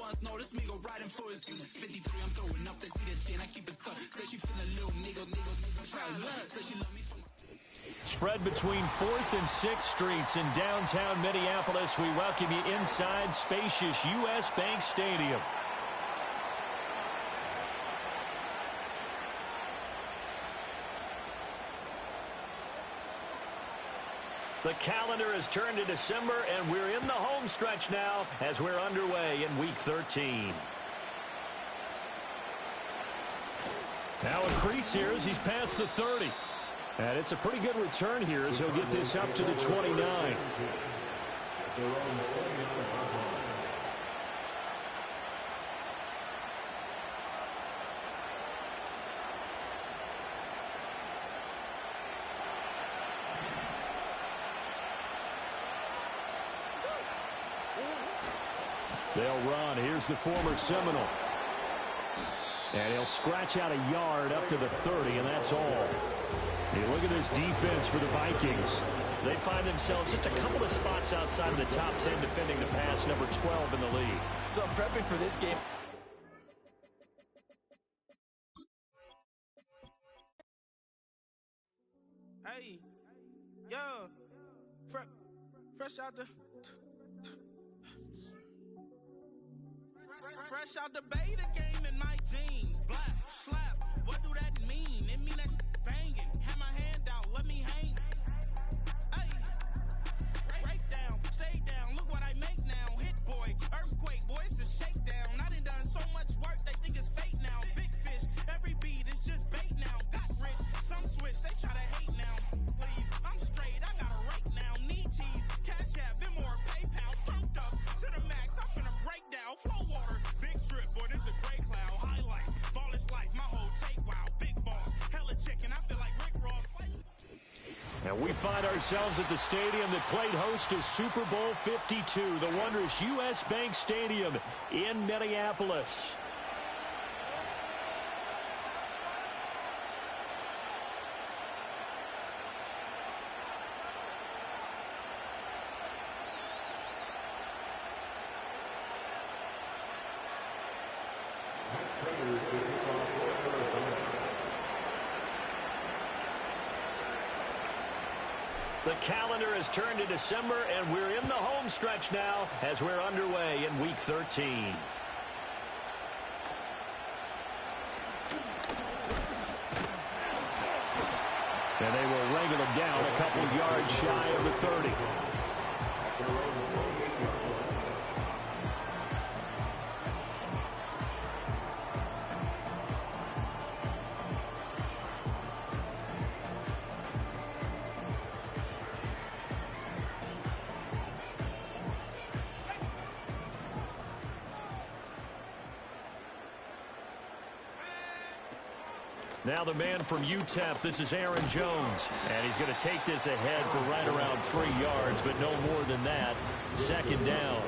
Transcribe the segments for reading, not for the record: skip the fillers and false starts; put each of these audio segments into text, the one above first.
ones notice me go riding for his 53. I'm throwing up, they see the chain, I keep it tough. Say she feeling little nigga. Try love. Say she love me from. Spread between 4th and 6th Streets in downtown Minneapolis. We welcome you inside spacious U.S. Bank Stadium. The calendar has turned to December, and we're in the home stretch now as we're underway in Week 13. Now a crease here as he's past the 30. And it's a pretty good return here as he'll get this up to the 29. They'll run. Here's the former Seminole. And he'll scratch out a yard up to the 30, and that's all. Hey, look at this defense for the Vikings. They find themselves just a couple of spots outside of the top 10 defending the pass, number 12 in the league. So I'm prepping for this game. Hey, yo, fresh out the... Fresh out the beta game in my jeans. Black, slap, what do that mean? It mean that banging. Have my hand out, let me hang. Hey, break down, stay down. Look what I make now. Hit boy, earthquake, boy, it's a shakedown. I done so much work, they think it's fake now. Big fish, every beat is just bait now. Got rich, some switch, they try to hate now. Leave, I'm straight, I got a rake now. Need cheese, cash app, Venmo, PayPal. Turned up to the max, I'm finna break down. Flow water, big trip, boy, this a gray cloud. Highlights, ball is life, my whole take, wow. Big boss, hella chicken, I feel like Rick Ross. And we find ourselves at the stadium that played host to Super Bowl 52, the wondrous U.S. Bank Stadium in Minneapolis. The calendar has turned to December, and we're in the home stretch now as we're underway in Week 13. And they will wrangle him down a couple yards shy of the 30. Now the man from UTEP, this is Aaron Jones. And he's going to take this ahead for right around 3 yards, but no more than that. Second down.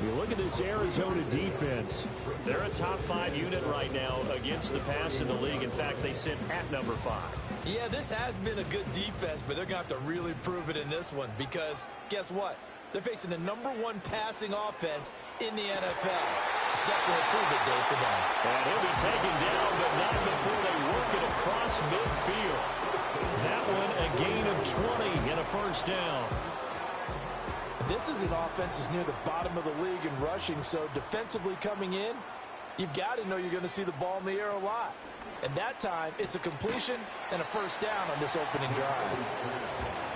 You look at this Arizona defense. They're a top 5 unit right now against the pass in the league. In fact, they sit at number 5. Yeah, this has been a good defense, but they're going to have to really prove it in this one because guess what? They're facing the number 1 passing offense in the NFL. It's definitely a prove-it day for them. And he'll be taken down, but not before they work it across midfield. That one a gain of 20 and a first down. This is an offense that's near the bottom of the league in rushing, so defensively coming in, you've got to know you're going to see the ball in the air a lot. And that time, it's a completion and a first down on this opening drive.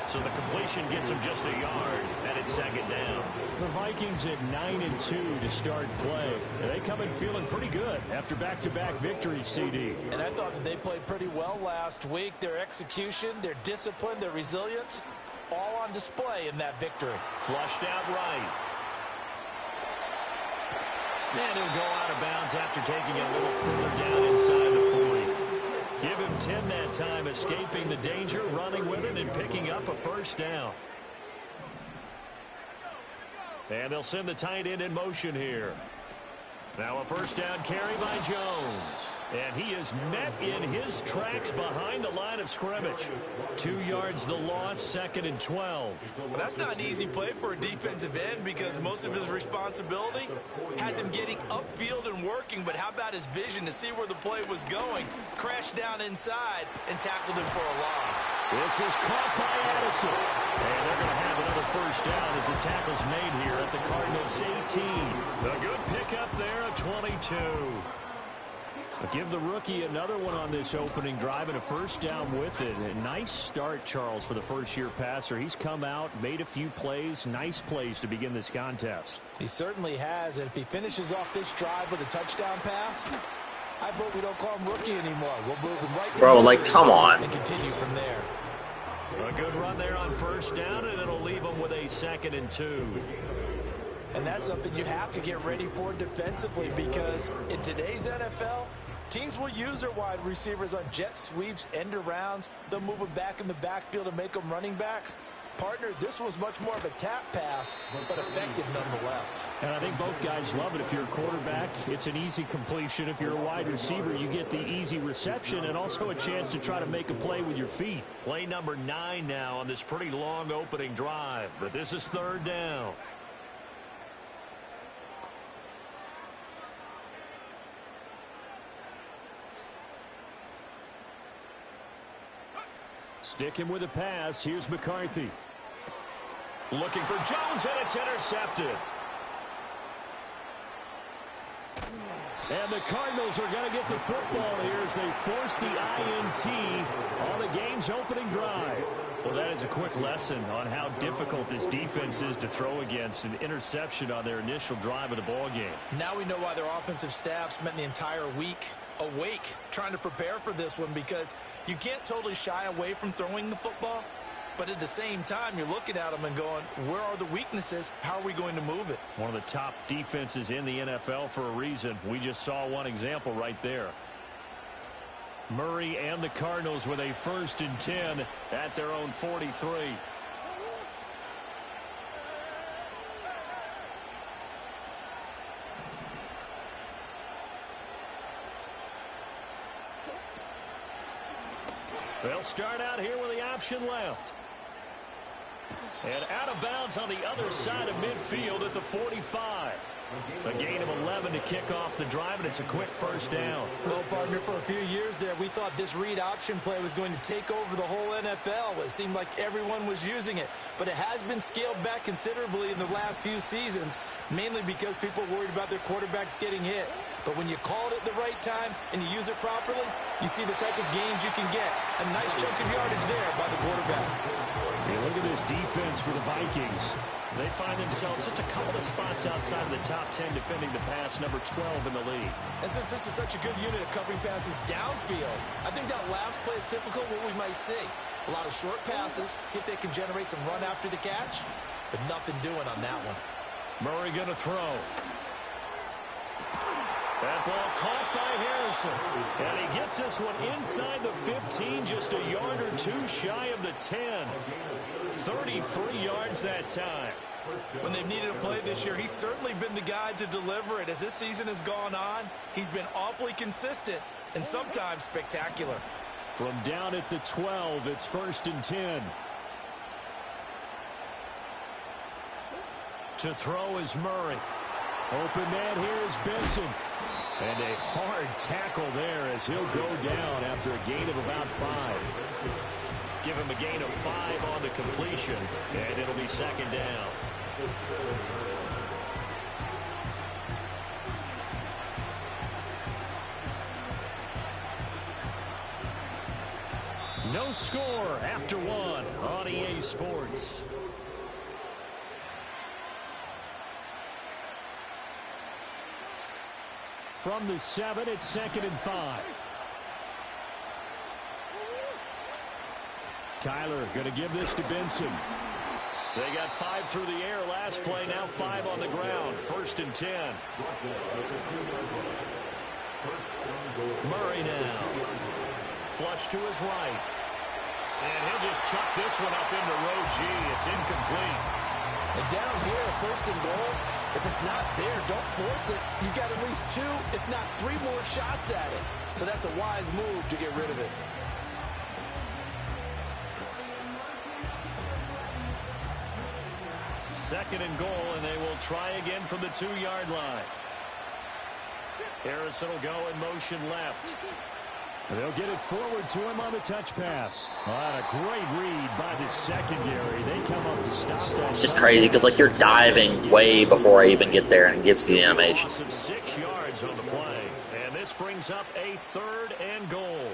So the completion gets him just a yard, and it's second down. The Vikings at 9-2 to start play. And they come in feeling pretty good after back-to-back victories, CD. And I thought that they played pretty well last week. Their execution, their discipline, their resilience, all on display in that victory. Flushed out right. And he'll go out of bounds after taking it a little further down inside the 40. Give him 10 that time, escaping the danger, running with it, and picking up a first down. And they'll send the tight end in motion here. Now a first down carry by Jones. And he is met in his tracks behind the line of scrimmage. 2 yards the loss, 2nd and 12. Well, that's not an easy play for a defensive end because most of his responsibility has him getting upfield and working. But how about his vision to see where the play was going? Crashed down inside and tackled him for a loss. This is caught by Addison. And they're going to have another first down as the tackle's made here at the Cardinals 18. A good pickup there at 22. But give the rookie another one on this opening drive and a first down with it. A nice start, Charles, for the first-year passer. He's come out, made a few plays, nice plays to begin this contest. He certainly has, and if he finishes off this drive with a touchdown pass, I vote we don't call him rookie anymore. We'll move him right Bro, like, come on. And continue from there. A good run there on first down, and it'll leave him with a 2nd and 2. And that's something you have to get ready for defensively because in today's NFL, teams will use their wide receivers on jet sweeps, end arounds. They'll move them back in the backfield and make them running backs. Partner, this was much more of a tap pass, but effective nonetheless. And I think both guys love it. If you're a quarterback, it's an easy completion. If you're a wide receiver, you get the easy reception and also a chance to try to make a play with your feet. Play number 9 now on this pretty long opening drive, but this is 3rd down. Stick him with a pass. Here's McCarthy. Looking for Jones, and it's intercepted. And the Cardinals are going to get the football here as they force the INT on the game's opening drive. Well, that is a quick lesson on how difficult this defense is to throw against. An interception on their initial drive of the ball game. Now we know why their offensive staff spent the entire week awake trying to prepare for this one, because you can't totally shy away from throwing the football, but at the same time you're looking at them and going, where are the weaknesses? How are we going to move it? One of the top defenses in the NFL for a reason. We just saw one example right there. Murray and the Cardinals with a 1st and 10 at their own 43. They'll start out here with the option left. And out of bounds on the other side of midfield at the 45. A gain of 11 to kick off the drive, and it's a quick first down. Well, partner, for a few years there, we thought this read option play was going to take over the whole NFL. It seemed like everyone was using it, but it has been scaled back considerably in the last few seasons, mainly because people are worried about their quarterbacks getting hit. But when you call it at the right time and you use it properly, you see the type of gains you can get. A nice chunk of yardage there by the quarterback. Yeah, look at this defense for the Vikings. They find themselves just a couple of spots outside of the top 10 defending the pass, number 12 in the league. And since this is such a good unit of covering passes downfield, I think that last play is typical of what we might see. A lot of short passes, see if they can generate some run after the catch, but nothing doing on that one. Murray going to throw. That ball caught by Harrison. And he gets this one inside the 15, just a yard or two shy of the 10. 33 yards that time. When they've needed a play this year, he's certainly been the guy to deliver it. As this season has gone on, he's been awfully consistent and sometimes spectacular. From down at the 12, it's 1st and 10. To throw is Murray. Open man here is Benson. And a hard tackle there as he'll go down after a gain of about 5. Give him a gain of 5 on the completion, and it'll be 2nd down. No score after 1 on EA Sports. From the 7, it's 2nd and 5. Kyler going to give this to Benson. They got 5 through the air last play, now 5 on the ground. 1st and 10. Murray now. Flush to his right. And he'll just chuck this one up into row G. It's incomplete. And down here, 1st and goal, If it's not there, don't force it. You've got at least 2, if not 3 more shots at it. So that's a wise move to get rid of it. Second and goal, and they will try again from the 2-yard line. Harrison will go in motion left. They'll get it forward to him on the touch pass. A great read by the secondary. They come up to stop that. It's just crazy because, like, you're diving way before I even get there, and it gives you the animation. Loss of 6 yards on the play. And this brings up a 3rd and goal.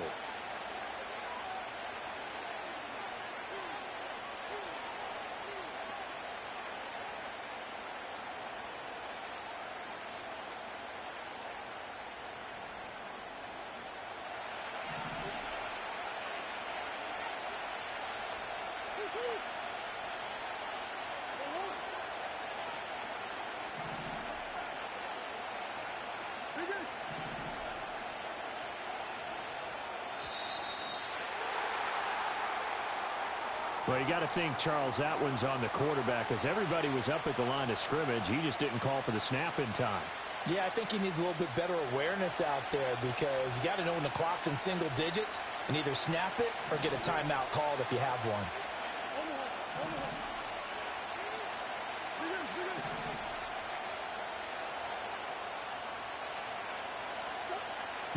Well, you got to think, Charles, that one's on the quarterback because everybody was up at the line of scrimmage. He just didn't call for the snap in time. Yeah, I think he needs a little bit better awareness out there because you got to know when the clock's in single digits and either snap it or get a timeout called if you have one.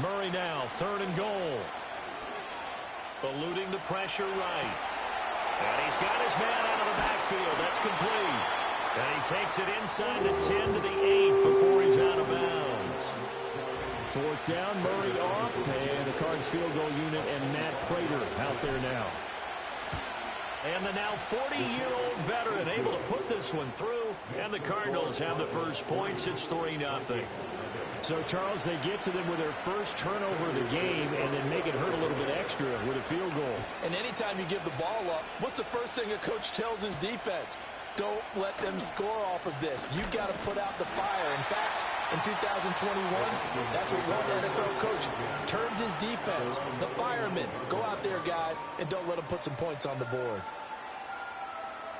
Murray now, 3rd and goal. Eluding the pressure right. And he's got his man out of the backfield. That's complete. And he takes it inside the 10 to the 8 before he's out of bounds. 4th down, Murray off, and the Cards field goal unit and Matt Prater out there now. And the now 40-year-old veteran able to put this one through, and the Cardinals have the first points. It's 3-0. So, Charles, they get to them with their first turnover of the game and then make it hurt a little bit extra with a field goal. And anytime you give the ball up, what's the first thing a coach tells his defense? Don't let them score off of this. You've got to put out the fire. In fact, in 2021, that's what one NFL coach termed his defense. The firemen. Go out there, guys, and don't let them put some points on the board.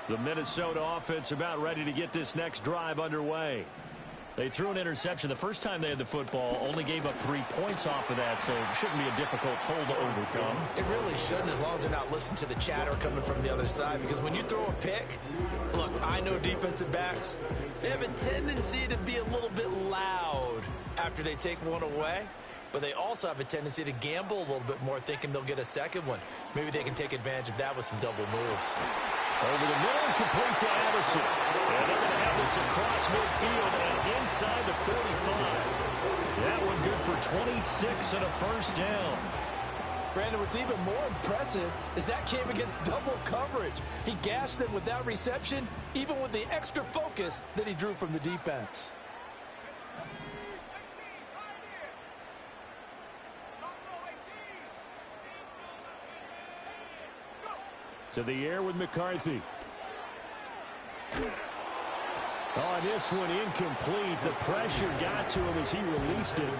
The Minnesota offense about ready to get this next drive underway. They threw an interception the first time they had the football, only gave up 3 points off of that, so it shouldn't be a difficult hole to overcome. It really shouldn't, as long as they're not listening to the chatter coming from the other side, because when you throw a pick, look, I know defensive backs, they have a tendency to be a little bit loud after they take one away, but they also have a tendency to gamble a little bit more, thinking they'll get a second one. Maybe they can take advantage of that with some double moves. Over the middle, complete to Addison. And they're going to have this across midfield and inside the 45. That one good for 26 and a first down. Brandon, what's even more impressive is that came against double coverage. He gashed them with that reception, even with the extra focus that he drew from the defense. To the air with McCarthy. Oh, this one incomplete. The pressure got to him as he released it.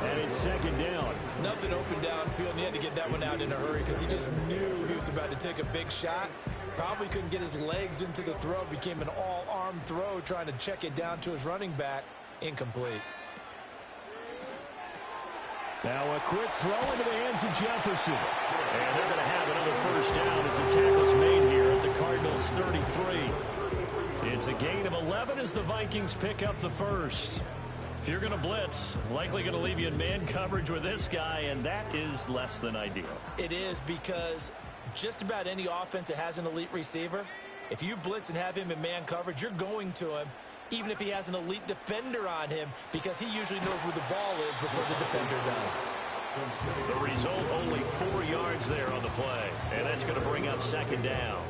And it's 2nd down. Nothing open downfield, and he had to get that one out in a hurry because he just knew he was about to take a big shot. Probably couldn't get his legs into the throw. Became an all-arm throw, trying to check it down to his running back. Incomplete. Now a quick throw into the hands of Jefferson. And they're going to have another first down as the tackle's made here at the Cardinals 33. It's a gain of 11 as the Vikings pick up the first. If you're going to blitz, likely going to leave you in man coverage with this guy, and that is less than ideal. It is, because just about any offense that has an elite receiver, if you blitz and have him in man coverage, you're going to him, even if he has an elite defender on him, because he usually knows where the ball is before the defender does. The result, only 4 yards there on the play, and that's going to bring up 2nd down.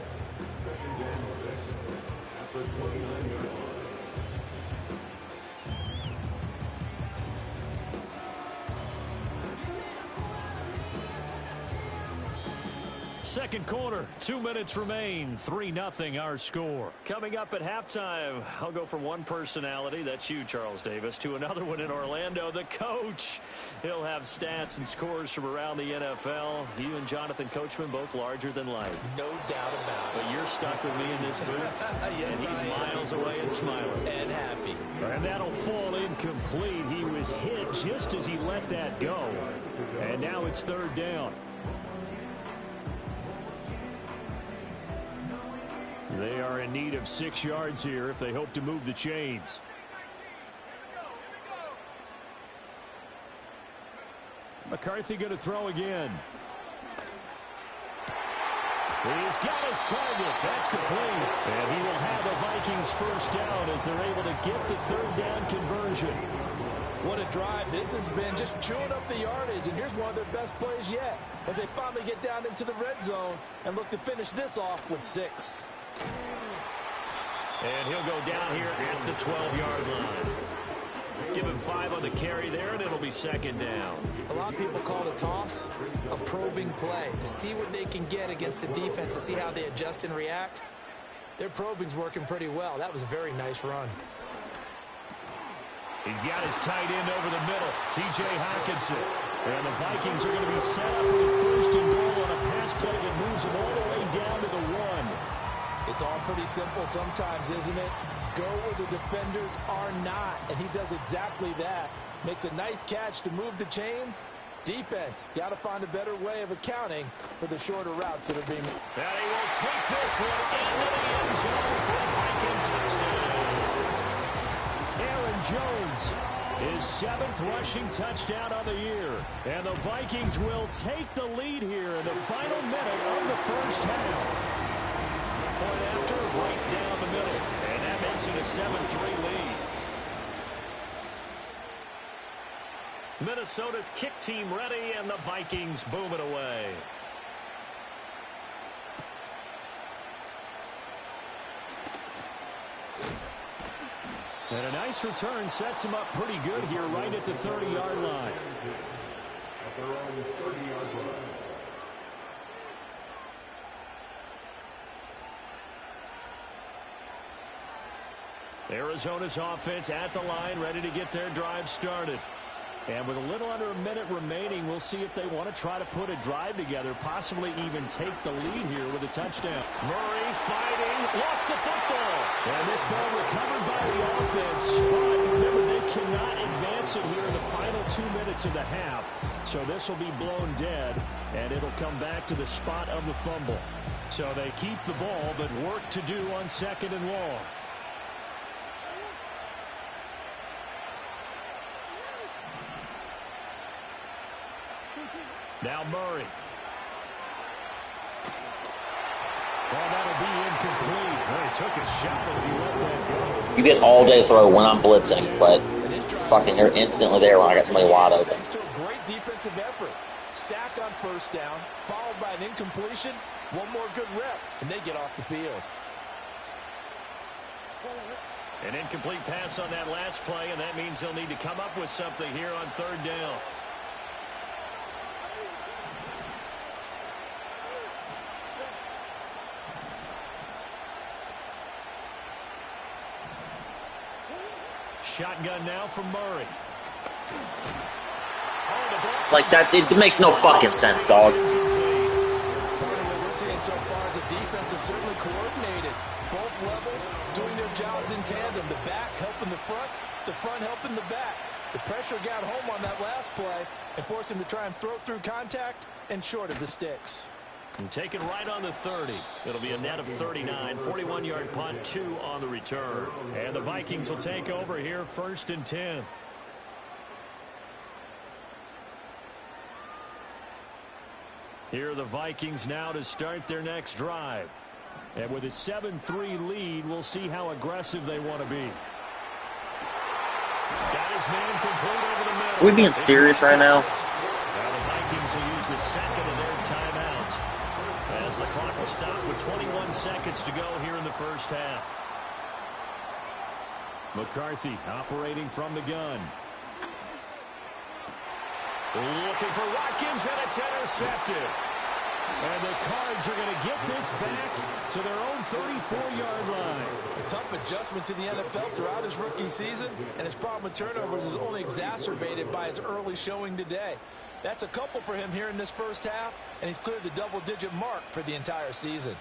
second quarter, 2 minutes remain, 3-0 our score. Coming up at halftime, I'll go from one personality, that's you, Charles Davis, to another one in Orlando, the coach. He'll have stats and scores from around the NFL. You and Jonathan Coachman both larger than life. No doubt about it. But you're stuck with me in this booth, yes, and he's miles away and smiling. And happy. And that'll fall incomplete. He was hit just as he let that go. And now it's third down. They are in need of 6 yards here if they hope to move the chains. McCarthy going to throw again. He's got his target. That's complete. And he will have the Vikings first down as they're able to get the third down conversion. What a drive this has been, just chewing up the yardage. And here's one of their best plays yet as they finally get down into the red zone and look to finish this off with 6. And he'll go down here at the 12-yard line. Give him 5 on the carry there, and it'll be second down. A lot of people call it a toss, a probing play, to see what they can get against the defense, to see how they adjust and react. Their probing's working pretty well. That was a very nice run. He's got his tight end over the middle, T.J. Hockenson. And the Vikings are going to be set up with first and goal on a pass play that moves them all the way down to the 1. It's all pretty simple sometimes, isn't it? Go where the defenders are not, and he does exactly that. Makes a nice catch to move the chains. Defense, got to find a better way of accounting for the shorter routes that are being... And he will take this one into the end zone for a Viking touchdown. Aaron Jones, his 7th rushing touchdown on the year. And the Vikings will take the lead here in the final minute of the first half. Point after, right down the middle. And that makes it a 7-3 lead. Minnesota's kick team ready, and the Vikings boom it away. And a nice return sets him up pretty good here right at the 30-yard line. At their own 30-yard line. Arizona's offense at the line, ready to get their drive started. And with a little under a minute remaining, we'll see if they want to try to put a drive together, possibly even take the lead here with a touchdown. Murray fighting, lost the football. And this ball recovered by the offense. But remember, they cannot advance it here in the final 2 minutes of the half. So this will be blown dead, and it'll come back to the spot of the fumble. So they keep the ball, but work to do on second and long. Now Murray. Well, that'll be incomplete. Well, he took a shot as he let that go. You get all day throw when I'm blitzing, but fucking you're instantly there when I got somebody wide open. Thanks to a great defensive effort. Sack on first down, followed by an incompletion. One more good rep, and they get off the field. An incomplete pass on that last play, and that means they'll need to come up with something here on third down. Shotgun now from Murray. Like that, it makes no fucking sense, dog. Part of what we're seeing so far is the defense is certainly coordinated. Both levels doing their jobs in tandem. The back helping the front helping the back. The pressure got home on that last play and forced him to try and throw through contact and short of the sticks. And taken right on the 30. It'll be a net of 39. 41-yard punt, 2 on the return. And the Vikings will take over here, 1st and 10. Here are the Vikings now to start their next drive. And with a 7-3 lead, we'll see how aggressive they want to be. Got his man complete over the middle. Are we being serious right now? Now the Vikings will use the second of their timeouts, as the clock will stop with 21 seconds to go here in the first half. McCarthy operating from the gun. Looking for Watkins, and it's intercepted. And the Cards are going to get this back to their own 34-yard line. A tough adjustment to the NFL throughout his rookie season, and his problem with turnovers is only exacerbated by his early showing today. That's a couple for him here in this first half, and he's cleared the double-digit mark for the entire season.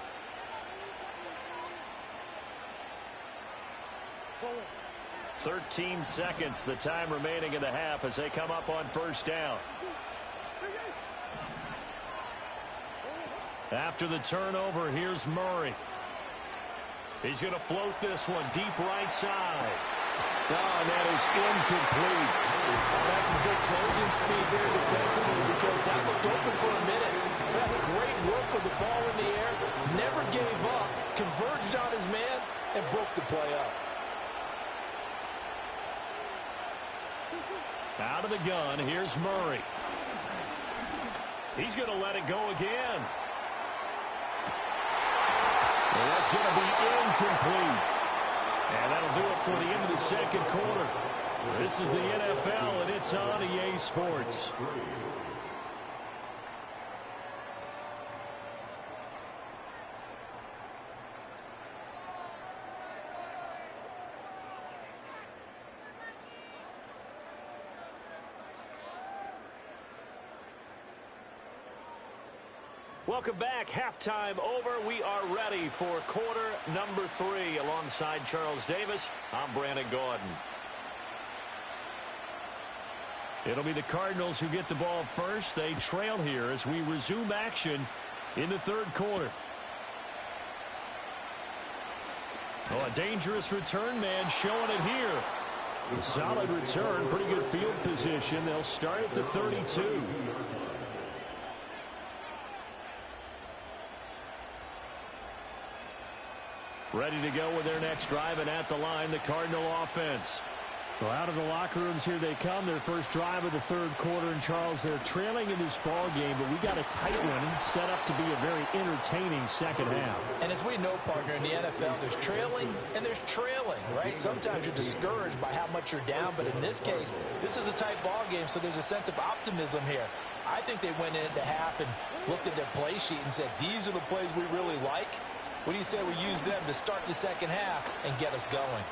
"13 seconds, the time remaining in the half as they come up on first down. After the turnover, here's Murray. He's going to float this one deep right side. Oh, and that is incomplete. That's some good closing speed there defensively because that looked open for a minute. That's great work with the ball in the air. Never gave up, converged on his man, and broke the play up. Out of the gun, here's Murray. He's going to let it go again. And that's going to be incomplete. And that'll do it for the end of the second quarter. This is the NFL, and it's on EA Sports. Welcome back. Halftime over. We are ready for quarter number 3. Alongside Charles Davis, I'm Brandon Gordon. It'll be the Cardinals who get the ball first. They trail here as we resume action in the third quarter. Oh, a dangerous return man showing it here. Solid return, pretty good field position. They'll start at the 32. Ready to go with their next drive, and at the line, the Cardinal offense. Well, out of the locker rooms here they come. Their first drive of the third quarter. And, Charles, they're trailing in this ball game, but we got a tight one set up to be a very entertaining second half. And as we know, partner, in the NFL, there's trailing and there's trailing, right? Sometimes you're discouraged by how much you're down, but in this case, this is a tight ball game, so there's a sense of optimism here. I think they went into half and looked at their play sheet and said, these are the plays we really like. What do you say we use them to start the second half and get us going?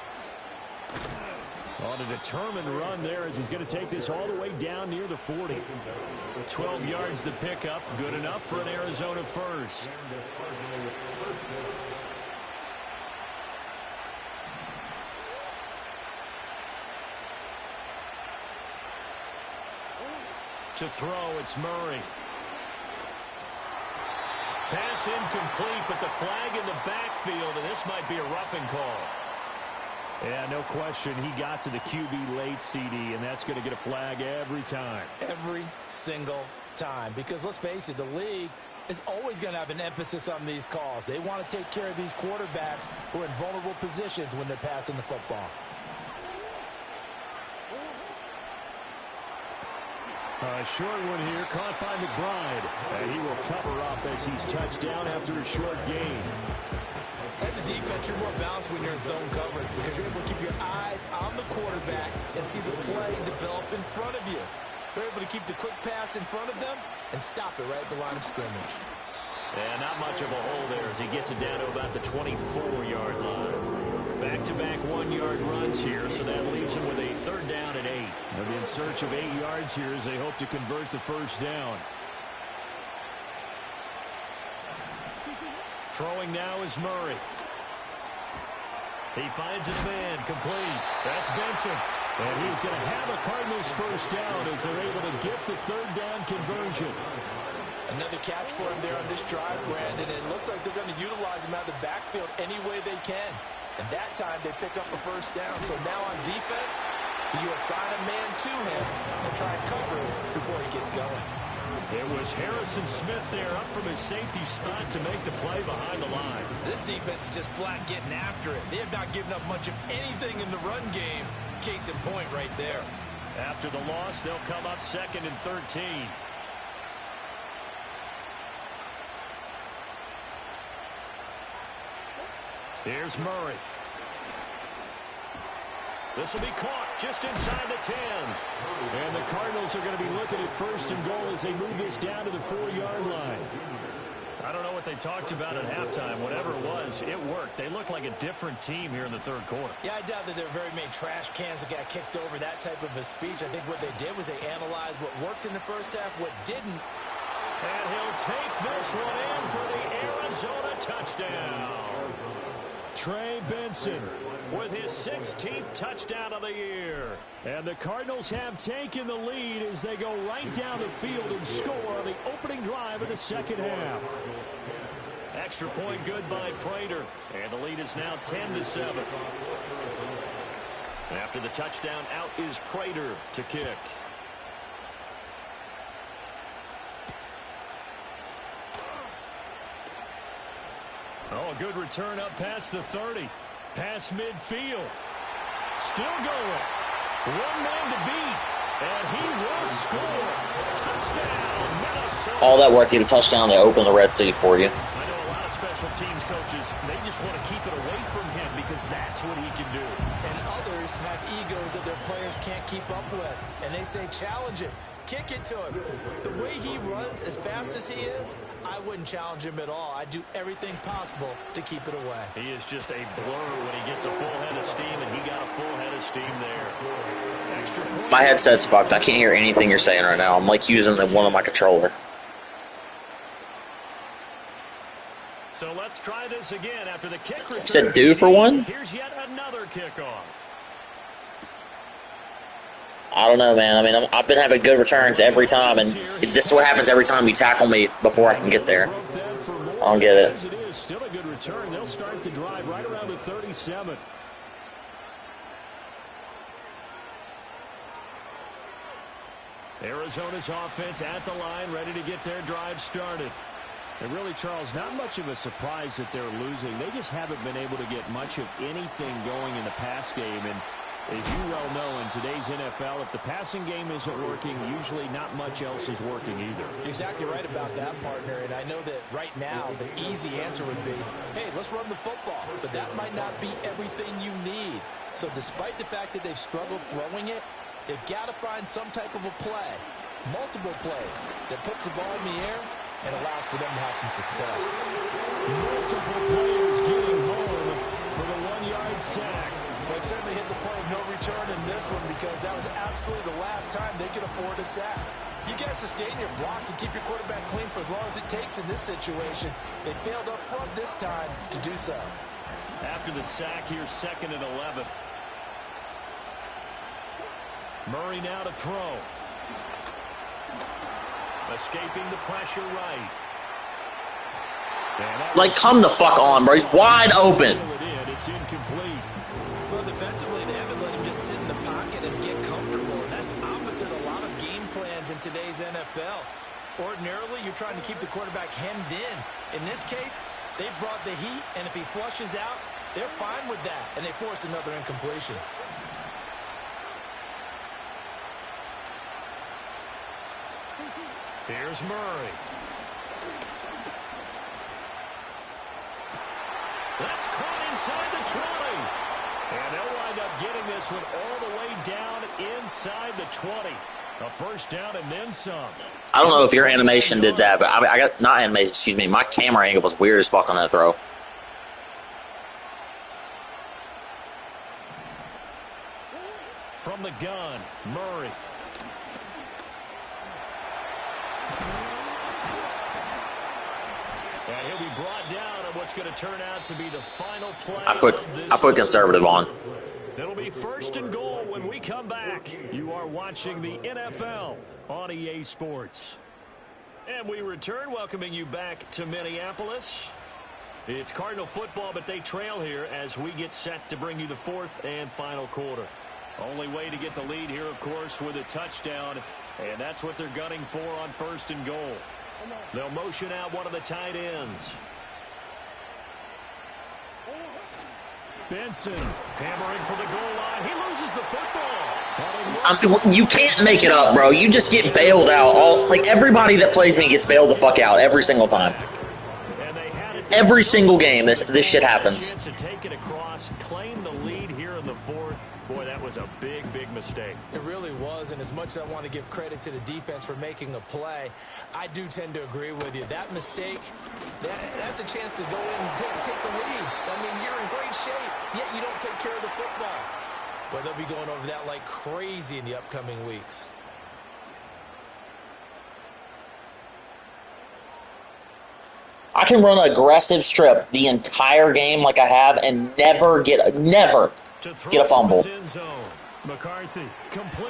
On a determined run there as he's going to take this all the way down near the 40. 12 yards the pickup. Good enough for an Arizona first. To throw, it's Murray. Pass incomplete, but the flag in the backfield, and this might be a roughing call. Yeah, no question. He got to the QB late, CD, and that's going to get a flag every time. Every single time. Because let's face it, the league is always going to have an emphasis on these calls. They want to take care of these quarterbacks who are in vulnerable positions when they're passing the football. A short one here, caught by McBride. And he will cover up as he's touched down after a short gain. As a defense, you're more balanced when you're in zone coverage because you're able to keep your eyes on the quarterback and see the play develop in front of you. They're able to keep the quick pass in front of them and stop it right at the line of scrimmage. And not much of a hole there as he gets it down to about the 24-yard line. Back-to-back 1-yard runs here, so that leaves him with a third down at 8. They'll be in search of 8 yards here as they hope to convert the first down. Throwing now is Murray. He finds his man, complete. That's Benson. And he's going to have a Cardinals first down as they're able to get the third down conversion. Another catch for him there on this drive, Brandon. And it looks like they're going to utilize him out of the backfield any way they can. And that time they pick up a first down. So now on defense, you assign a man to him and try and cover him before he gets going. It was Harrison Smith there up from his safety spot to make the play behind the line. This defense is just flat getting after it. They have not given up much of anything in the run game. Case in point right there. After the loss, they'll come up 2nd and 13. Here's Murray. This will be caught just inside the 10. And the Cardinals are going to be looking at 1st and goal as they move this down to the 4-yard line. I don't know what they talked about at halftime. Whatever it was, it worked. They looked like a different team here in the third quarter. Yeah, I doubt that there were very many trash cans that got kicked over, that type of a speech. I think what they did was they analyzed what worked in the first half, what didn't. And he'll take this one in for the Arizona touchdown. Trey Benson with his 16th touchdown of the year. And the Cardinals have taken the lead as they go right down the field and score on the opening drive of the second half. Extra point good by Prater. And the lead is now 10-7. After the touchdown, out is Prater to kick. Oh, a good return up past the 30. Past midfield. Still going. One man to beat. And he will score. Touchdown, Minnesota. All that work to get a touchdown to open the Red Sea for you. I know a lot of special teams coaches, they just want to keep it away from him because that's what he can do. And others have egos that their players can't keep up with. And they say, challenge him. Kick it to him. The way he runs as fast as he is, I wouldn't challenge him at all. I'd do everything possible to keep it away. He is just a blur when he gets a full head of steam, and he got a full head of steam there. Extra point. My headset's fucked. I can't hear anything you're saying right now. I'm like using one of my controller. So let's try this again after the kick return. You said due for one? Here's yet another kickoff. I don't know, man. I mean, I've been having good returns every time, and this is what happens every time you tackle me before I can get there. I don't get it. It is still a good return. They'll start the drive right around the 37. Arizona's offense at the line, ready to get their drive started. And really, Charles, not much of a surprise that they're losing. They just haven't been able to get much of anything going in the pass game. And as you well know, in today's NFL, if the passing game isn't working, usually not much else is working either. Exactly right about that, partner. And I know that right now the easy answer would be, hey, let's run the football. But that might not be everything you need. So despite the fact that they've struggled throwing it, they've got to find some type of a play, multiple plays, that puts the ball in the air and allows for them to have some success. Multiple players getting home for the 1-yard sack. But certainly hit the point of no return in this one because that was absolutely the last time they could afford a sack. You got to sustain your blocks and keep your quarterback clean for as long as it takes in this situation. They failed up front this time to do so. After the sack, here's 2nd and 11. Murray now to throw. Escaping the pressure right. Like, come the fuck on, bro. He's wide open. It's incomplete. Well, defensively, they haven't let him just sit in the pocket and get comfortable. And that's opposite a lot of game plans in today's NFL. Ordinarily, you're trying to keep the quarterback hemmed in. In this case, they brought the heat, and if he flushes out, they're fine with that, and they force another incompletion. Here's Murray. That's caught inside the 20. And they'll wind up getting this one all the way down inside the 20. A first down and then some. I don't know if your animation did that, but I got, not animation, excuse me, my camera angle was weird as fuck on that throw. From the gun, Murray. And he'll be brought down on what's going to turn out to be the final play. I put conservative on. It'll be 1st and goal when we come back. You are watching the NFL on EA Sports. And we return, welcoming you back to Minneapolis. It's Cardinal football, but they trail here as we get set to bring you the 4th and final quarter. Only way to get the lead here, of course, with a touchdown. And that's what they're gunning for on 1st and goal. They'll motion out one of the tight ends. Benson hammering for the goal line. He loses the football. You can't make it up, bro. You just get bailed out. Like, everybody that plays me gets bailed the fuck out every single time. Every single game, this shit happens. To take it across loss, claim the lead here in the fourth. Boy, that was a big, big mistake. It really was, and as much as I want to give credit to the defense for making a play, I do tend to agree with you. That mistake, that's a chance to go in and take the lead. I mean, you're in great shape, yet you don't take care of the football. But they'll be going over that like crazy in the upcoming weeks. I can run an aggressive strip the entire game like I have and never get a fumble. McCarthy, complete.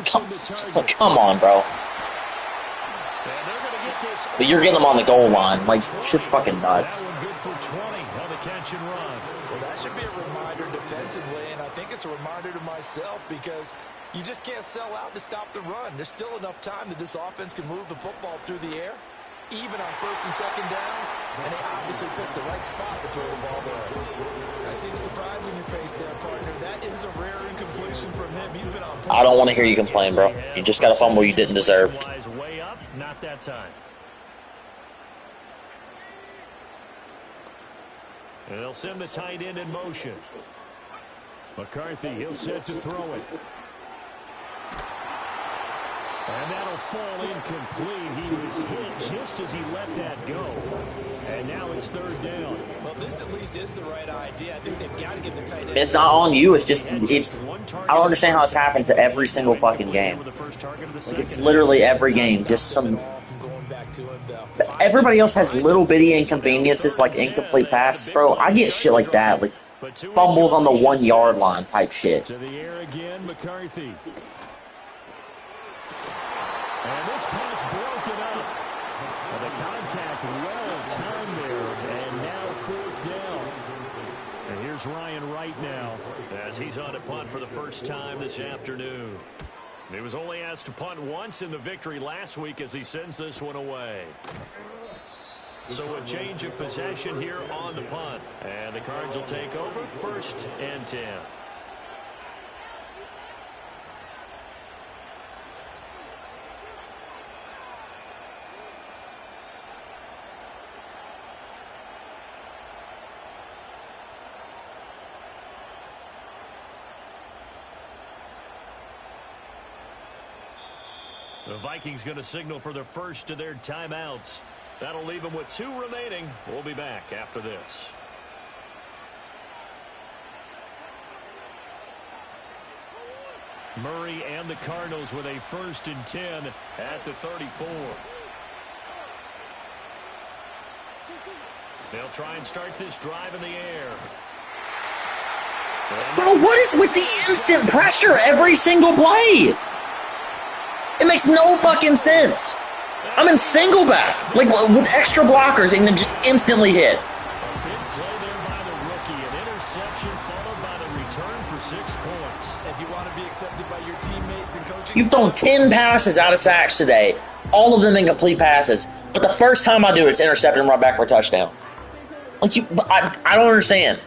Come on, bro. But you're getting them on the goal line. Like, shit's fucking nuts. Good for 20 on the catch and run. Well, that should be a reminder defensively, and I think it's a reminder to myself because you just can't sell out to stop the run. There's still enough time that this offense can move the football through the air, even on first and second downs, and they obviously picked the right spot to throw the ball there. I see the surprise in your face there, partner. That is a rare incompletion from him. He's been on point. I don't want to hear you complain, bro. You just got a fumble you didn't deserve. Way up, not that time. And they'll send the tight end in motion. McCarthy, he'll set to throw it. And that'll fall incomplete. He was hit just as he let that go. And now it's third down. Well, this at least is the right idea. I think they've got to get the tight end. It's not on you. It's just, I don't understand how it's happened to every single fucking game. Like, it's literally every game. Just some. Everybody else has little bitty inconveniences like incomplete passes, bro. I get shit like that. Like fumbles on the 1 yard line type shit. To the air again, McCarthy. And this pass broken up. And the contact well timed there. And now fourth down. And here's Ryan Wright now as he's on a punt for the first time this afternoon. He was only asked to punt once in the victory last week as he sends this one away. So a change of possession here on the punt. And the Cards will take over 1st and 10. The Vikings going to signal for the first of their timeouts. That'll leave them with 2 remaining. We'll be back after this. Murray and the Cardinals with a 1st and 10 at the 34. They'll try and start this drive in the air. Bro, what is with the instant pressure every single play? It makes no fucking sense. I'm in single back, like with extra blockers, and then just instantly hit. A big play there by the rookie. An interception followed by the return for 6 points. If you want to be accepted by your teammates and coaching, You've thrown 10 passes out of sacks today, all of them incomplete passes. But the first time I do it, it's intercepted and brought back for a touchdown. Like I don't understand.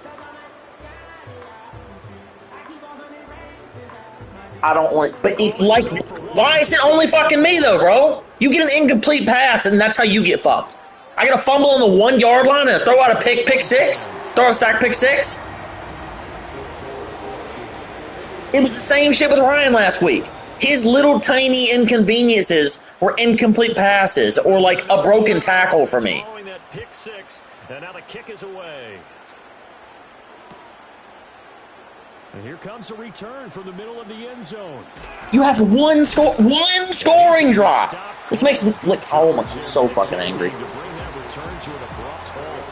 I don't want, but it's like, why is it only fucking me though, bro? You get an incomplete pass and that's how you get fucked. I get a fumble on the 1 yard line and throw out a pick six, throw a sack pick six. It was the same shit with Ryan last week. His little tiny inconveniences were incomplete passes or like a broken tackle for me. Following that pick six, and now the kick is away. And here comes a return from the middle of the end zone. You have one scoring drive. This makes me like, oh my, I'm so fucking angry. To bring that return to an abrupt halt.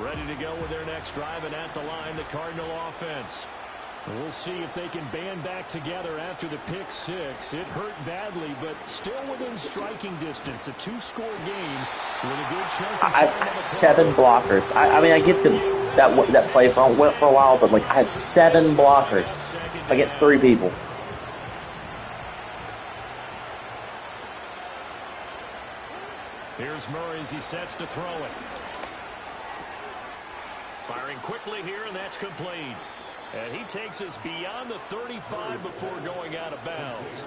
Ready to go with their next drive, and at the line, the Cardinal offense. We'll see if they can band back together after the pick six. It hurt badly, but still within striking distance. A 2-score game with a good chunk of I have 7 blockers. I mean, I get that play for a while, but like I had 7 blockers against 3 people. Here's Murray as he sets to throw it. Firing quickly here, and that's complete. And he takes us beyond the 35 before going out of bounds.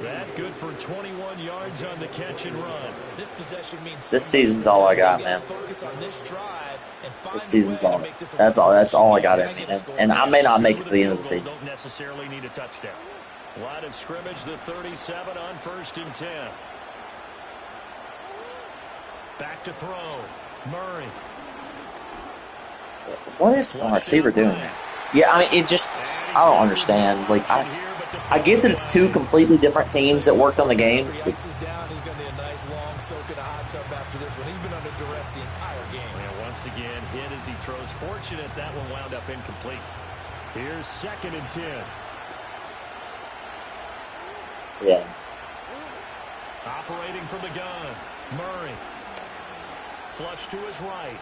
That good for 21 yards on the catch and run. This possession means This season's all I got, man. focus on this drive and find This season's a way all. to make this a That's all. That's all I got in one-possession me. game. And I may not make it to the end of the season. Don't necessarily need a touchdown. Line of scrimmage, the 37 on 1st and 10. Back to throw. Murray. What is my receiver doing? Yeah, I mean, it just, I don't understand. Like, I get that it's two completely different teams that worked on the games. If the ice is down, he's going to need a nice long soak in a hot tub after this one. He's been under duress the entire game. And once again, hit as he throws. Fortunate that one wound up incomplete. Here's 2nd and 10. Yeah. Operating from the gun. Murray. Flush to his right.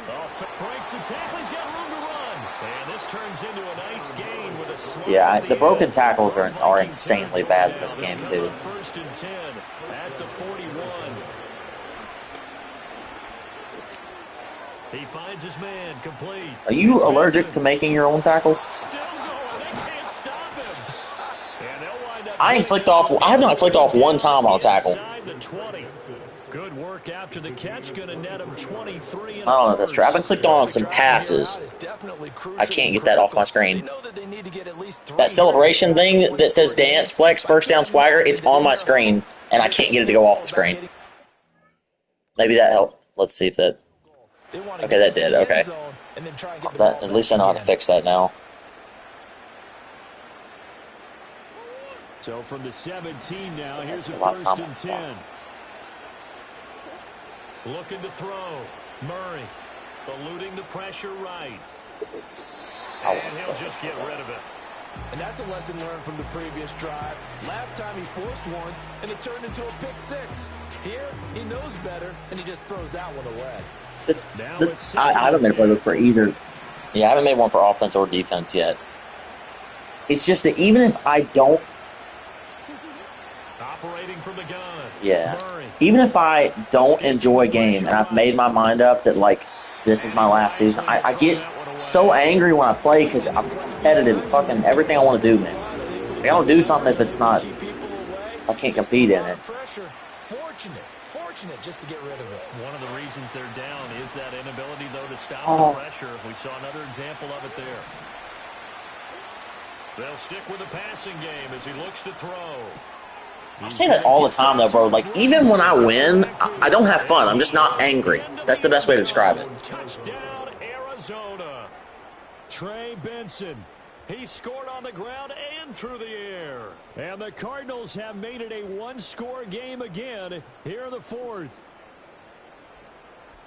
Oh, breaks the tackle. He's got room to run. And this turns into a nice gain with a slide. Yeah, the broken tackles are insanely bad in this game, dude. 1st and 10 at the 41. He finds his man complete. Are you allergic to making your own tackles? Still going. They can't stop him. And they'll wind up. I have not clicked off one time on a tackle. Inside the 20. Good work after the catch. Going to net him 23. I don't know if that's true. I've been clicked on some passes. I can't get that off my screen. That celebration thing that says dance, flex, first down swagger, it's on my screen, and I can't get it to go off the screen. Maybe that helped. Let's see if that... Okay, that did. Okay. At least I know how to fix that now. So from the 17 now, here's a a lot of 1st time and on the clock. 10. Looking to throw. Murray eluding the pressure right. And he'll just get rid of it. And that's a lesson learned from the previous drive. Last time he forced one, and it turned into a pick six. Here, he knows better, and he just throws that one away. I haven't made a playbook for either. Yeah, I haven't made one for offense or defense yet. It's just that even if I don't... Operating from the gun. Yeah. Murray. Even if I don't enjoy a game and I've made my mind up that, like, this is my last season, I get so angry when I play because I'm competitive. Fucking everything I want to do, man. I don't do something if it's not... if I can't compete in it. Fortunate just to get rid of it. One of the reasons they're down is that inability, though, to stop the pressure. We saw another example of it there. They'll stick with the passing game as he looks to throw. I say that all the time, though, bro. Like, even when I win, I don't have fun. I'm just not angry. That's the best way to describe it. Touchdown, Arizona. Trey Benson. He scored on the ground and through the air. And the Cardinals have made it a one-score game again here in the 4th.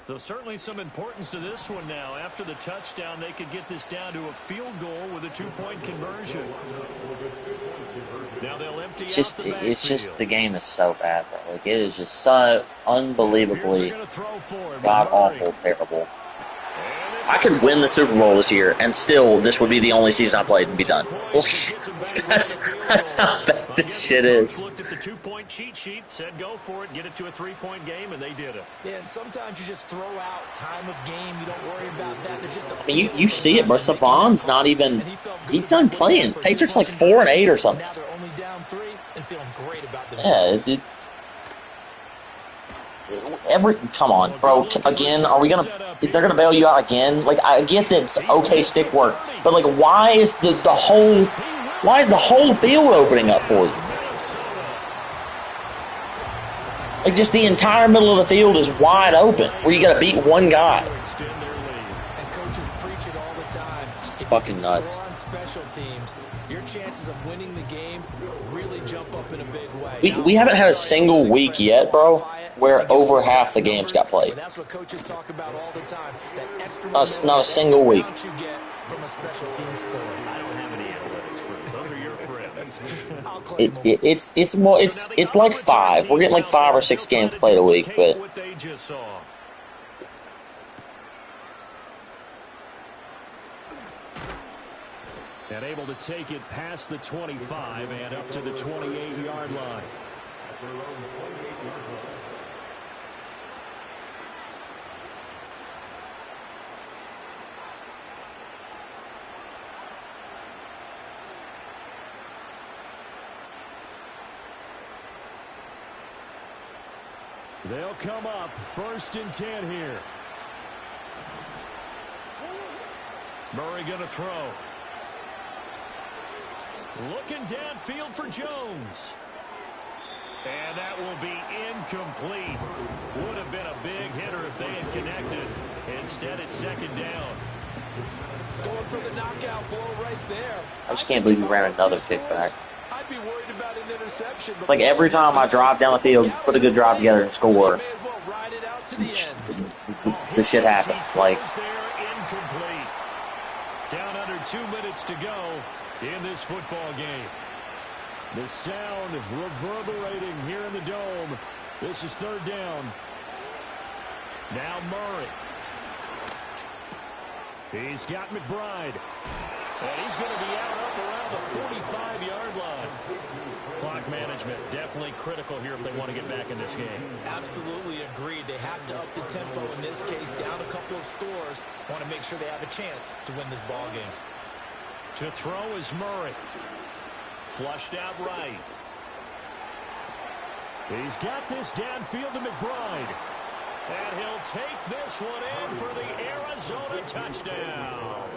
So certainly some importance to this one now. After the touchdown, they could get this down to a field goal with a 2-point conversion. Now they'll empty It's just, out the it's just backfield. the game is so bad, bro. Like, it is just so unbelievably god-awful, terrible. I could win the Super Bowl this year, and still, this would be the only season I played and be done. that's how bad this shit is. Looked at the 2-point cheat sheet, said go for it, get it to a 3-point game, and they did it. Yeah, and sometimes you just throw out time of game. You don't worry about that. There's just a I mean, you see it, bro. Savon's not even... He's done playing. Patriots like 4-8 or something. Now they're only down 3 and feeling great about Yeah, themselves. come on, bro. Again, are we gonna? They're gonna bail you out again? Like, I get that it's okay stick work, but like, why is the whole field opening up for you? Like, just the entire middle of the field is wide open, where you gotta beat one guy. And coaches preach it all the time. It's fucking nuts. Score on special teams, your chances of winning the game really jump up in a big way. We haven't had a single week yet, bro, where over half the games got played. That's what coaches talk about all the time. That extra Not a single week. you get from a special team score. I don't have any analytics for those are your friends. I'll claim them. It's like 5. We're getting like 5 or 6 games played a week, but What they just saw. And able to take it past the 25 and up to the 28-yard line. They'll come up 1st and 10 here. Murray going to throw. Looking downfield for Jones. And that will be incomplete. Would have been a big hitter if they had connected. Instead, it's 2nd down. Going for the knockout blow right there. I just can't believe we ran another kickback. I'd be worried about an interception. It's like every time I drive down the field, put a good drive together and score, the shit happens. Like, Incomplete. Down under 2 minutes to go in this football game. The sound reverberating here in the dome. This is 3rd down. Now Murray. He's got McBride. And he's going to be out up around the 45-yard line. Clock management definitely critical here if they want to get back in this game. Absolutely agreed. They have to up the tempo in this case, down a couple of scores. Want to make sure they have a chance to win this ball game. To throw is Murray. Flushed out right. He's got this downfield to McBride. And he'll take this one in for the Arizona touchdown.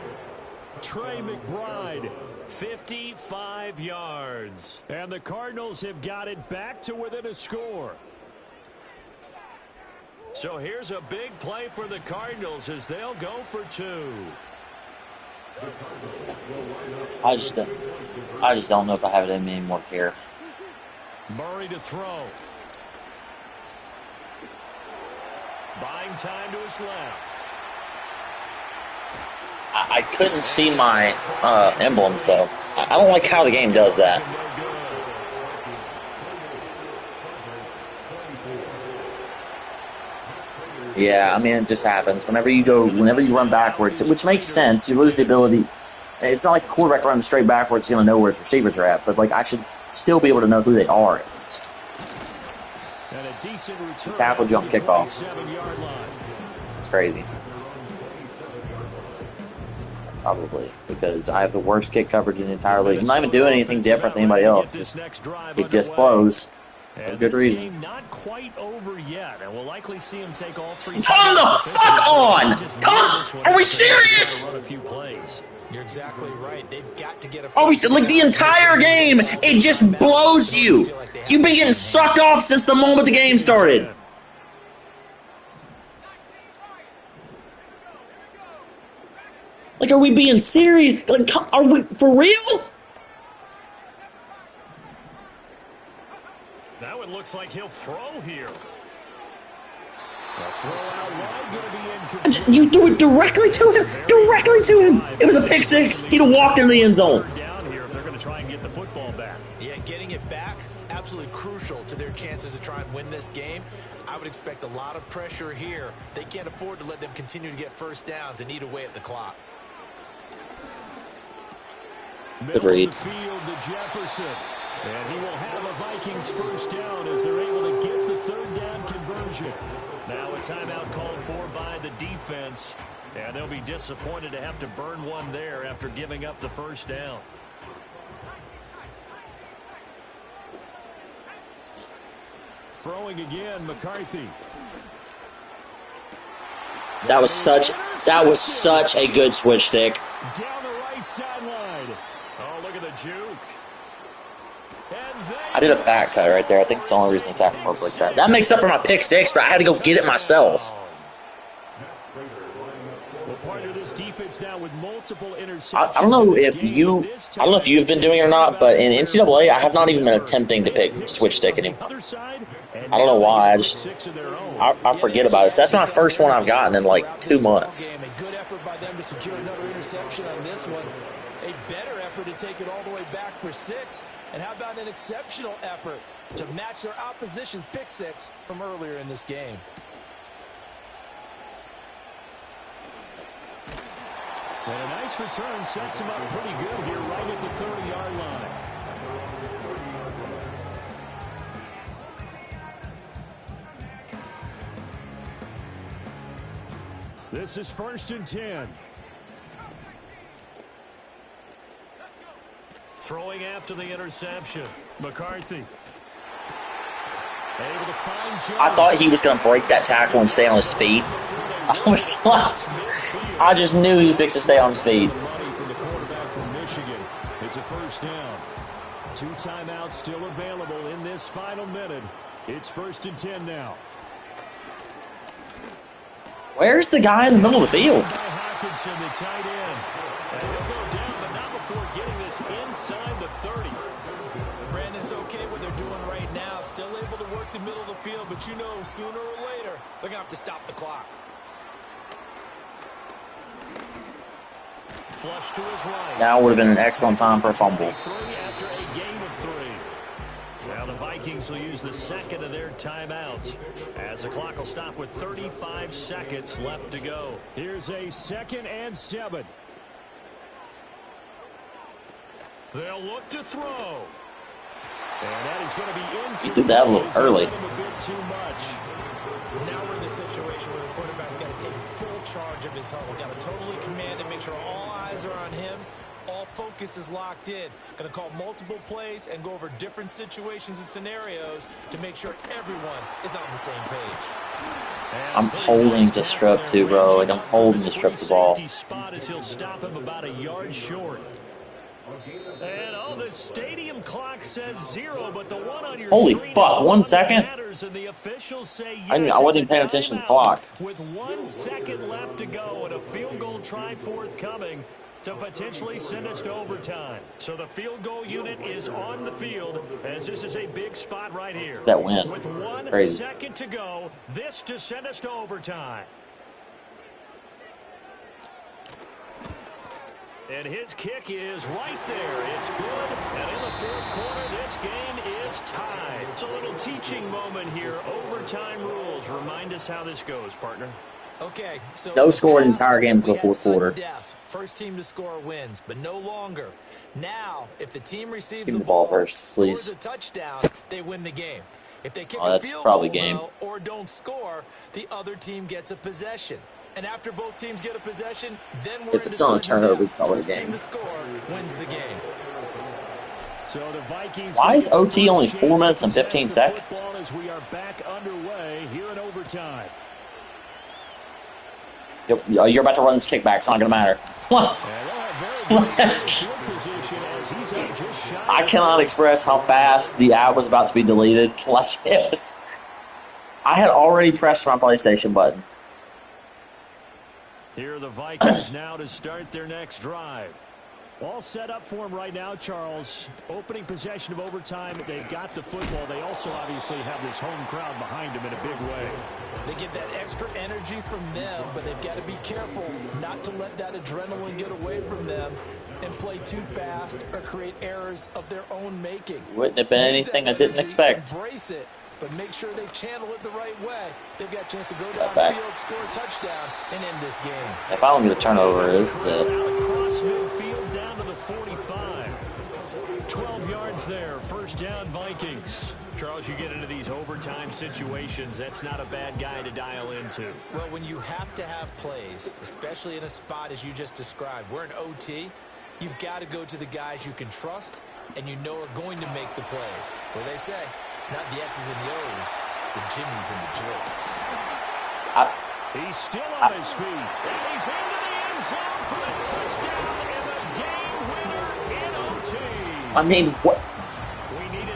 Trey McBride, 55 yards. And the Cardinals have got it back to within a score. So here's a big play for the Cardinals as they'll go for 2. I just don't know if I have it in me anymore here. Murray to throw. Buying time to his left. I couldn't see my emblems, though. I don't like how the game does that. Yeah, I mean, it just happens. Whenever you run backwards, which makes sense, you lose the ability. It's not like a quarterback running straight backwards, he's going to know where his receivers are at, but like I should still be able to know who they are at least. Tackle, jump, kickoff. It's crazy. Probably, because I have the worst kick coverage in the entire league. I'm not even doing anything different than anybody else. It just flows. For good reason. Not quite over yet, and we'll likely see him take all 3. Come the fuck on! Come on! Are we serious? You're exactly right. They've got to get a. Are we like the entire game? It just blows you. You've been getting sucked off since the moment the game started. Like, are we being serious? Like, are we for real? Now it looks like he'll throw here. Throw out wide, going to be incomplete. You threw it directly to him. Directly to him. It was a pick six. He'd have walked into the end zone. Down here if they're going to try and get the football back. Yeah, getting it back, absolutely crucial to their chances to try and win this game. I would expect a lot of pressure here. They can't afford to let them continue to get first downs and eat away at the clock. Good read. The field to Jefferson. And he will have a Vikings first down as they're able to get the 3rd down conversion. Now a timeout called for by the defense. And they'll be disappointed to have to burn one there after giving up the first down. Throwing again, McCarthy. That was such a good switch stick. Down the right sideline. Oh, look at the juke. I did a back cut right there. I think it's the only reason the tackle broke like that. That makes up for my pick six, but I had to go get it myself. I don't know if you've been doing it or not, but in NCAA, I have not even been attempting to pick switch stick anymore. I don't know why. I forget about it. So that's my first one I've gotten in like 2 months. A good effort by them to secure another interception on this one. A better effort to take it all the way back for 6. And how about an exceptional effort to match their opposition's pick six from earlier in this game? And a nice return sets him up pretty good here right at the 30-yard line. This is 1st and 10. Throwing after the interception. McCarthy. Able to find Jones. I thought he was going to break that tackle and stay on his feet. I was like, I just knew he was fixing to stay on his feet. Money from the quarterback from Michigan. It's a first down. 2 timeouts still available in this final minute. It's 1st and 10 now. Where's the guy in the middle of the field? Hawkinson, the tight end. And he'll go down, but not before getting this inside the 30. Brandon's okay what they're doing right now. Still able to work the middle of the field, but you know sooner or later they're going to have to stop the clock. Flush to his right. Now would have been an excellent time for a fumble. After a game of 3. Now the Vikings will use the second of their timeouts as the clock will stop with 35 seconds left to go. Here's a 2nd and 7. They'll look to throw. And that is going to be incomplete. You did that a little early. A bit too much. Now we're in the situation where the quarterback's got to take full charge of his huddle. Got to totally command it, make sure all eyes are on him. All focus is locked in. Going to call multiple plays and go over different situations and scenarios to make sure everyone is on the same page. I'm holding the strip too, bro. Like, I'm holding to strip the ball. Spot as he'll stop him about a yard short. And the stadium clock says 0, but the one on your holy screen fuck, 1 second? and the officials say yes, I wasn't paying attention to the clock. With 1 second left to go and a field goal try forthcoming to potentially send us to overtime. So the field goal unit is on the field as this is a big spot right here. That win. With 1 Crazy. second to go, this to send us to overtime. And his kick is right there. It's good. And in the 4th quarter, this game is tied. It's a little teaching moment here. Overtime rules. Remind us how this goes, partner. Okay, so No score the entire game until the 4th quarter. Death. First team to score wins, but no longer. Now, if the team receives Give me the ball first, please. scores a touchdown, they win the game. If they kick Oh, a that's field probably goal, game. though, or don't score, the other team gets a possession. And after both teams get a possession, then we're If it's on a turnover, it's probably a First game. team to score wins the game. So the Vikings. Why is OT only 4 minutes and 15 seconds? As we are back underway here in overtime. You're about to run this kickback. It's not going to matter. What? I cannot express how fast the ad was about to be deleted. Like this. I had already pressed my PlayStation button. Here are the Vikings now to start their next drive. All set up for them right now, Charles. Opening possession of overtime. They've got the football. They also obviously have this home crowd behind them in a big way. They get that extra energy from them, but they've got to be careful not to let that adrenaline get away from them and play too fast or create errors of their own making. Wouldn't have been anything I didn't expect. Embrace it, but make sure they channel it the right way. They've got a chance to go downfield, score a touchdown, and end this game. If I don't get a turnover, it's Across midfield down to the 45. 12 yards there. First down, Vikings. Charles, you get into these overtime situations, that's not a bad guy to dial into. Well, when you have to have plays, especially in a spot as you just described, we're in OT, you've got to go to the guys you can trust and you know are going to make the plays. Well, they say it's not the X's and the O's, it's the Jimmies and the Joes. He's still on his feet. And he's into the end zone for a touchdown and the game winner in OT. I mean, what?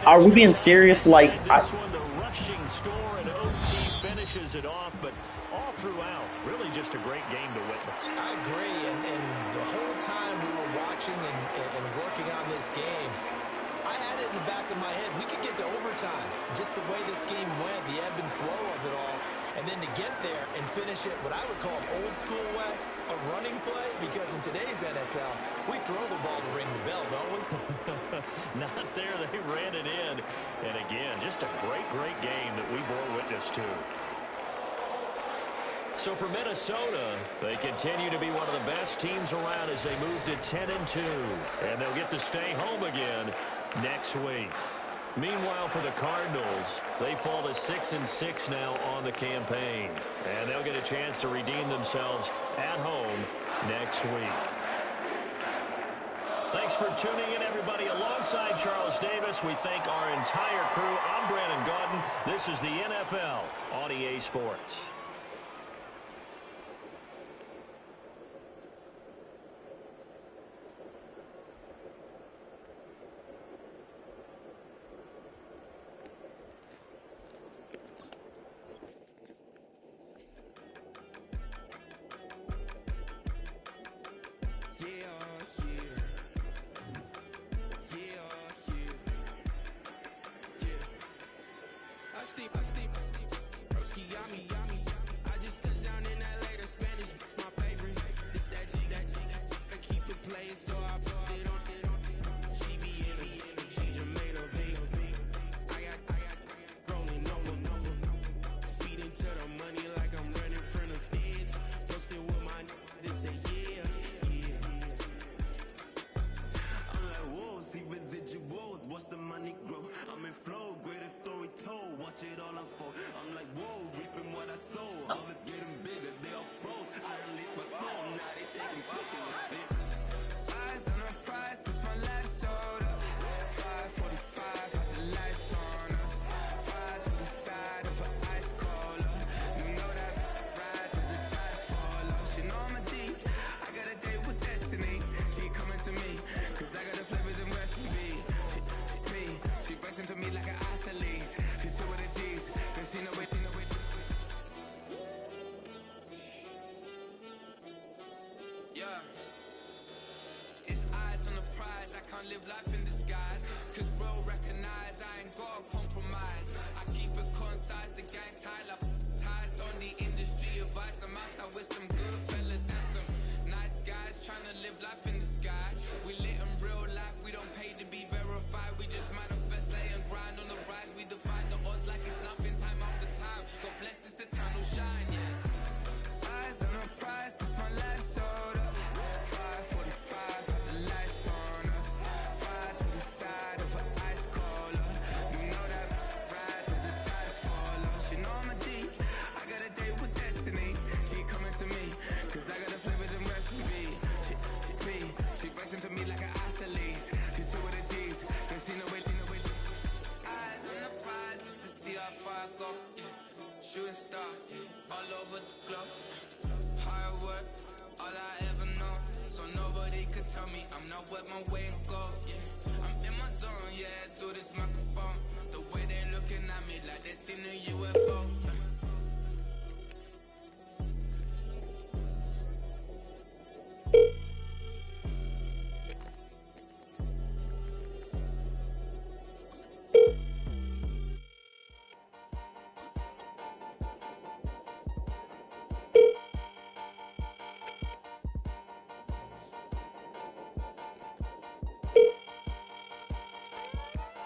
Are we being serious? Like, this one, the rushing score and OT finishes it off, but all throughout, really just a great game to witness. I agree, and the whole time we were watching and working on this game, I had it in the back of my head. We could get to overtime, just the way this game went, the ebb and flow of it all, and then to get there and finish it what I would call an old school way, a running play, because in today's NFL, we throw the ball to ring the bell, don't we? Not there. They ran it in. And again, just a great, great game that we bore witness to. So for Minnesota, they continue to be one of the best teams around as they move to 10-2. And they'll get to stay home again next week. Meanwhile, for the Cardinals, they fall to 6-6 now on the campaign. And they'll get a chance to redeem themselves at home next week. Thanks for tuning in, everybody. Alongside Charles Davis, we thank our entire crew. I'm Brandon Gaudin. This is the NFL on EA Sports. I just touched down in LA, the Spanish, my favorite. This that G, I keep it playing, so I put it on. She be in me, she Jamaica, baby. I got rolling over, speeding to the money like I'm running from the feds. Posting with my this say yeah. I'm like, whoa, see residuals, watch the money grow. I'm in flow, greatest story told, watch it all unfold. I'm like, whoa, reaping what I sow. Others getting bigger, they all froze. I release my soul, now they taking pictures of it. Eyes on the prize, it's my life sold up. 545, had the lights on us. Fries for the side of an ice cola. You know that ride till the tires fall off. She know I'm a D, I got a date with destiny. She coming to me, cause I got the flavors and recipe. She racing to me like an athlete. She two with the G's, then she know it, Yeah. It's eyes on the prize, I can't live life in disguise. Cause real recognize I ain't gotta compromise. I keep it concise, the gang tied up. Ties on the industry advice. I'm outside with some good fellas and some nice guys trying to live life in the sky. We lit in real life, we don't pay to be verified. We just manifest, lay and grind on the rise. We defy the odds like it's nothing, time after time. God bless this eternal shine, yeah. Eyes on the prize, it's my life sold up. 545, had the lights on us. Fries for the side of an ice cola. You know that ride till the tires fall off. She know I'm a D, I got a date with destiny. She coming to me, cause I got the flavors and recipe. She racing to me like an athlete. She two with the G's, then she know it. Eyes on the prize just to see how far I go. Yeah. Shooting star, yeah. All over the globe. Hard work, all I ever know. So nobody could tell me I'm not where my way and go. Yeah. I'm in my zone, yeah, through this microphone. The way they looking at me like they seen a UFO.